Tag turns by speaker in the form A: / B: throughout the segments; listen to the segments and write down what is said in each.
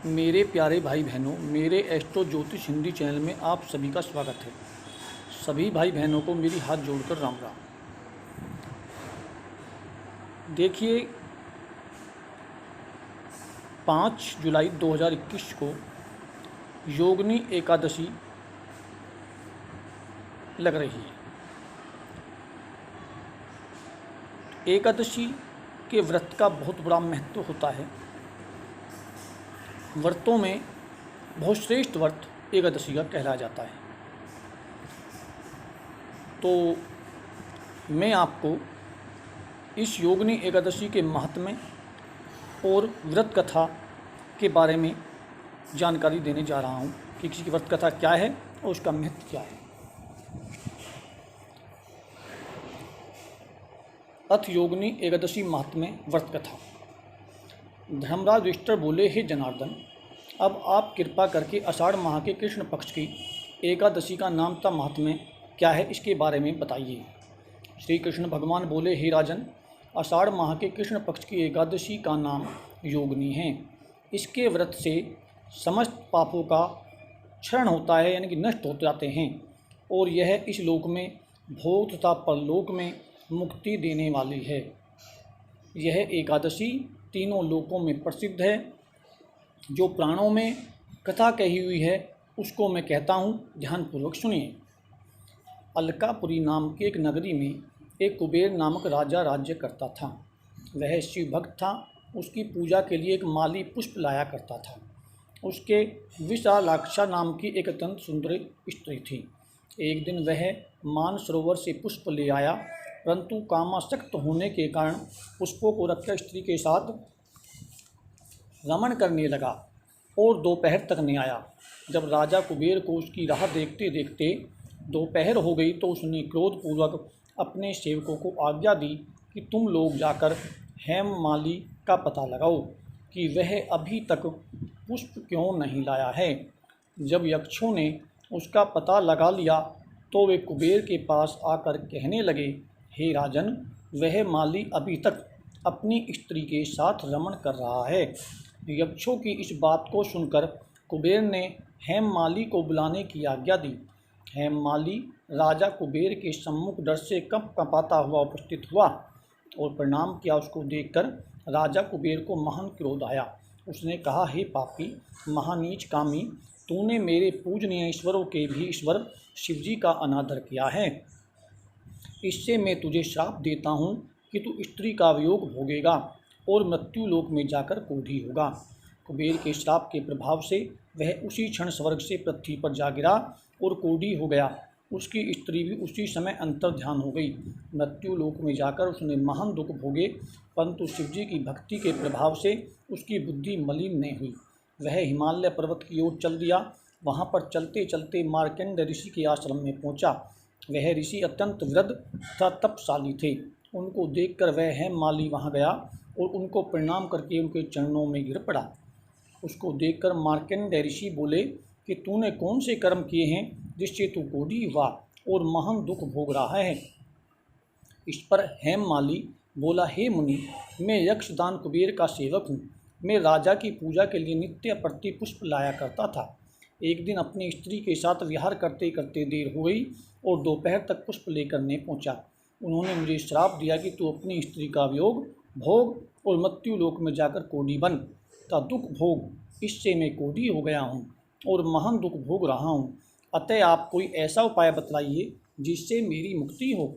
A: मेरे प्यारे भाई बहनों, मेरे एस्ट्रो ज्योतिष हिंदी चैनल में आप सभी का स्वागत है। सभी भाई बहनों को मेरी हाथ जोड़कर राम राम। देखिए, 5 जुलाई 2021 को योगिनी एकादशी लग रही है। एकादशी के व्रत का बहुत बड़ा महत्व होता है। व्रतों में बहुत श्रेष्ठ व्रत एकादशी का कहलाया जाता है। तो मैं आपको इस योगिनी एकादशी के महात्म्य और व्रत कथा के बारे में जानकारी देने जा रहा हूँ कि किसी की व्रत कथा क्या है और उसका महत्व क्या है। अथ योगिनी एकादशी महात्म्य व्रत कथा। धर्मराज युधिष्ठिर बोले, हे जनार्दन, अब आप कृपा करके आषाढ़ माह के कृष्ण पक्ष की एकादशी का नाम तथा महात्म्य क्या है इसके बारे में बताइए। श्री कृष्ण भगवान बोले, हे राजन, आषाढ़ माह के कृष्ण पक्ष की एकादशी का नाम योगिनी है। इसके व्रत से समस्त पापों का क्षरण होता है, यानी कि नष्ट हो जाते हैं, और यह इस लोक में भोग तथा परलोक में मुक्ति देने वाली है। यह एकादशी तीनों लोकों में प्रसिद्ध है। जो प्राणों में कथा कही हुई है उसको मैं कहता हूँ, ध्यानपूर्वक सुनिए। अलकापुरी नाम की एक नगरी में एक कुबेर नामक राजा राज्य करता था। वह शिव भक्त था। उसकी पूजा के लिए एक माली पुष्प लाया करता था। उसके विशालाक्षा नाम की एक अत्यंत सुंदर स्त्री थी। एक दिन वह मानसरोवर से पुष्प ले आया, परंतु कामासक्त होने के कारण पुष्पों को रखकर स्त्री के साथ रमण करने लगा और दोपहर तक नहीं आया। जब राजा कुबेर को उसकी राह देखते देखते दोपहर हो गई तो उसने क्रोधपूर्वक अपने सेवकों को आज्ञा दी कि तुम लोग जाकर हेममाली का पता लगाओ कि वह अभी तक पुष्प क्यों नहीं लाया है। जब यक्षों ने उसका पता लगा लिया तो वे कुबेर के पास आकर कहने लगे, हे राजन, वह माली अभी तक अपनी स्त्री के साथ रमण कर रहा है। यक्षों की इस बात को सुनकर कुबेर ने हेममाली को बुलाने की आज्ञा दी। हेममाली राजा कुबेर के सम्मुख डर से कंपाता हुआ उपस्थित हुआ और प्रणाम किया। उसको देखकर राजा कुबेर को महान क्रोध आया। उसने कहा, हे पापी, महानीच कामी, तूने मेरे पूजनीय ईश्वरों के भी ईश्वर शिवजी का अनादर किया है। इससे मैं तुझे श्राप देता हूँ कि तू स्त्री का वियोग भोगेगा और मृत्यु लोक में जाकर कोढ़ी होगा। कुबेर के श्राप के प्रभाव से वह उसी क्षण स्वर्ग से पृथ्वी पर जा गिरा और कोढ़ी हो गया। उसकी स्त्री भी उसी समय अंतर्ध्यान हो गई। मृत्यु लोक में जाकर उसने महान दुख भोगे, परंतु शिवजी की भक्ति के प्रभाव से उसकी बुद्धि मलिन नहीं हुई। वह हिमालय पर्वत की ओर चल दिया। वहाँ पर चलते चलते मार्कंड ऋषि के आश्रम में पहुँचा। वह ऋषि अत्यंत वृद्ध तथा तपशाली थे। उनको देखकर वह हेममाली वहाँ गया और उनको प्रणाम करके उनके चरणों में गिर पड़ा। उसको देखकर मार्कंड ऋषि बोले कि तूने कौन से कर्म किए हैं जिससे तू कोढ़ी हुआ और महान दुख भोग रहा है। इस पर हेममाली बोला, हे मुनि, मैं यक्षदान कुबेर का सेवक हूँ। मैं राजा की पूजा के लिए नित्य प्रति पुष्प लाया करता था। एक दिन अपनी स्त्री के साथ विहार करते करते देर हो गई और दोपहर तक पुष्प लेकर नहीं पहुँचा। उन्होंने मुझे श्राप दिया कि तू अपनी स्त्री का वियोग भोग और मृत्यु लोक में जाकर कोढ़ी बन का दुख भोग। इससे मैं कोढ़ी हो गया हूँ और महान दुख भोग रहा हूँ। अतः आप कोई ऐसा उपाय बतलाइए जिससे मेरी मुक्ति हो।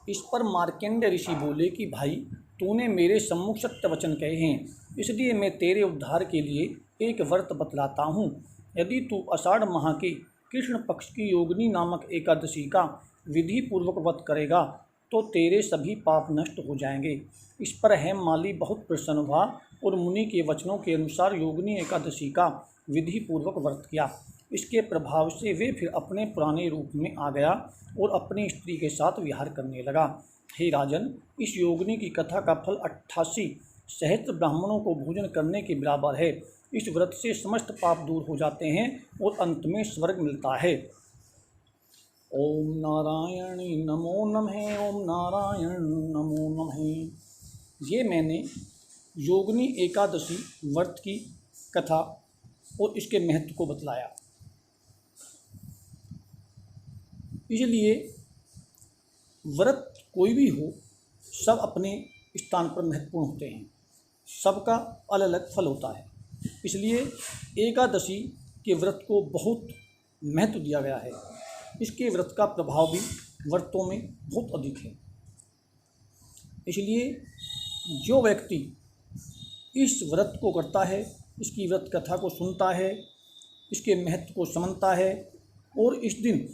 A: इस पर मार्कंड ऋषि बोले कि भाई, तूने मेरे सम्मुख सत्य वचन कहे हैं, इसलिए मैं तेरे उद्धार के लिए एक व्रत बतलाता हूँ। यदि तू आषाढ़ माह के कृष्ण पक्ष की योगिनी नामक एकादशी का विधि पूर्वक व्रत करेगा तो तेरे सभी पाप नष्ट हो जाएंगे। इस पर हेममाली बहुत प्रसन्न हुआ और मुनि के वचनों के अनुसार योगिनी एकादशी का विधि पूर्वक व्रत किया। इसके प्रभाव से वे फिर अपने पुराने रूप में आ गया और अपनी स्त्री के साथ विहार करने लगा। हे राजन, इस योगिनी की कथा का फल 88 सहस्त्र ब्राह्मणों को भोजन करने के बराबर है। इस व्रत से समस्त पाप दूर हो जाते हैं और अंत में स्वर्ग मिलता है। ओम नारायण नमो नमः। ओम नारायण नमो नमः। ये मैंने योगिनी एकादशी व्रत की कथा और इसके महत्व को बतलाया। इसलिए व्रत कोई भी हो, सब अपने स्थान पर महत्वपूर्ण होते हैं, सबका अलग अलग फल होता है। इसलिए एकादशी के व्रत को बहुत महत्व दिया गया है। इसके व्रत का प्रभाव भी व्रतों में बहुत अधिक है। इसलिए जो व्यक्ति इस व्रत को करता है, इसकी व्रत कथा को सुनता है, इसके महत्व को समझता है और इस दिन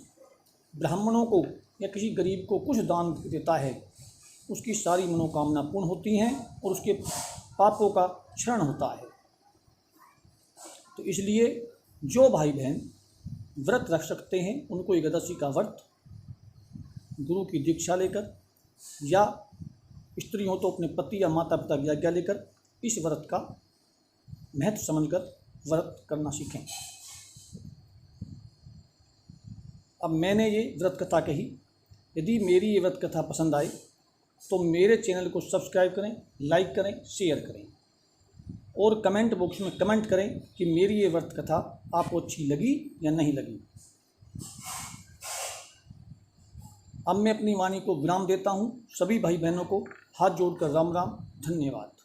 A: ब्राह्मणों को या किसी गरीब को कुछ दान देता है, उसकी सारी मनोकामना पूर्ण होती हैं और उसके पापों का क्षरण होता है। तो इसलिए जो भाई बहन व्रत रख सकते हैं, उनको एकादशी का व्रत गुरु की दीक्षा लेकर या स्त्री हो तो अपने पति या माता पिता की आज्ञा लेकर इस व्रत का महत्व समझकर व्रत करना सीखें। अब मैंने ये व्रत कथा कही, यदि मेरी ये व्रत कथा पसंद आए तो मेरे चैनल को सब्सक्राइब करें, लाइक करें, शेयर करें और कमेंट बॉक्स में कमेंट करें कि मेरी ये व्रत कथा आपको अच्छी लगी या नहीं लगी। अब मैं अपनी वाणी को विराम देता हूँ। सभी भाई बहनों को हाथ जोड़कर राम राम, धन्यवाद।